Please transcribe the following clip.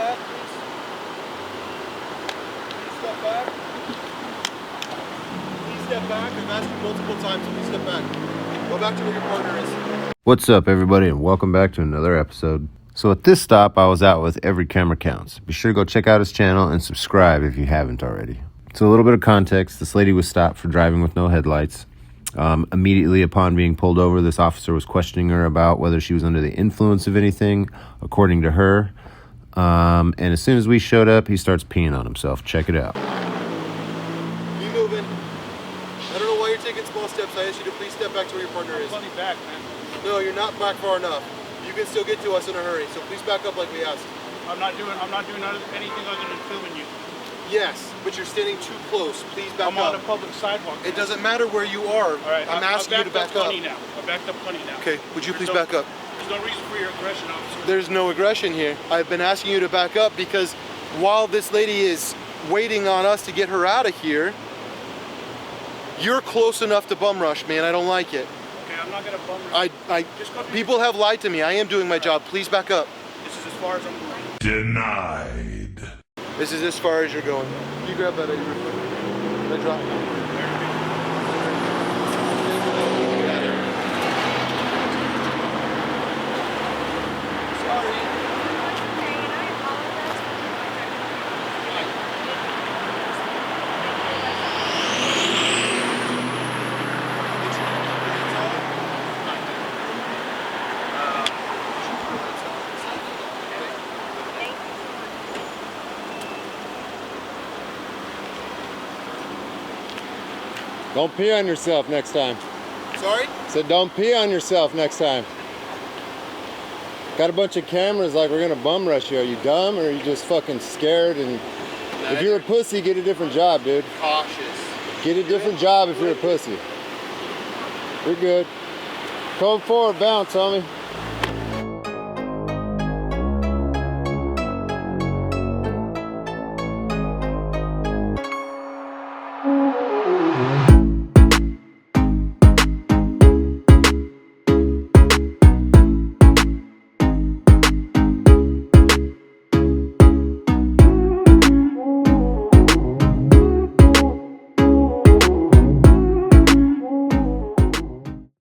back, please. Please step back. Please step back. I've asked you multiple times. Please step back. Go back to where your partner is. What's up, everybody, and welcome back to another episode. So at this stop, I was out with Every Camera Counts. Be sure to go check out his channel and subscribe if you haven't already. So a little bit of context. This lady was stopped for driving with no headlights. Immediately upon being pulled over, this officer was questioning her about whether she was under the influence of anything, according to her. And as soon as we showed up, he starts peeing on himself. Check it out. Be moving. I don't know why you're taking small steps. I asked you to please step back to where your partner is. Plenty back, man. No, you're not back far enough. You can still get to us in a hurry, so please back up like we asked. I'm not doing anything other than filming you. Yes, but you're standing too close. Please back up. I'm on a public sidewalk. It doesn't matter where you are. All right, I'm asking you to back up. I backed up plenty now. Okay, would you please back up? There's no reason for your aggression, officer. There's no aggression here. I've been asking you to back up because while this lady is waiting on us to get her out of here, you're close enough to bum rush me, and I don't like it. Okay, I'm not gonna bum rush. People have lied to me. I am doing my job. Please back up. This is as far as I'm going. Denied. This is as far as you're going. Can you grab that real quick? Can I drop it? Sorry. Don't pee on yourself next time. Sorry? Said don't pee on yourself next time. Got a bunch of cameras like we're gonna bum rush you. Are you dumb or are you just fucking scared? And if you're a pussy, get a different job, dude. Cautious. Get a different job if you're a pussy. You're good. Code 4, bounce, homie.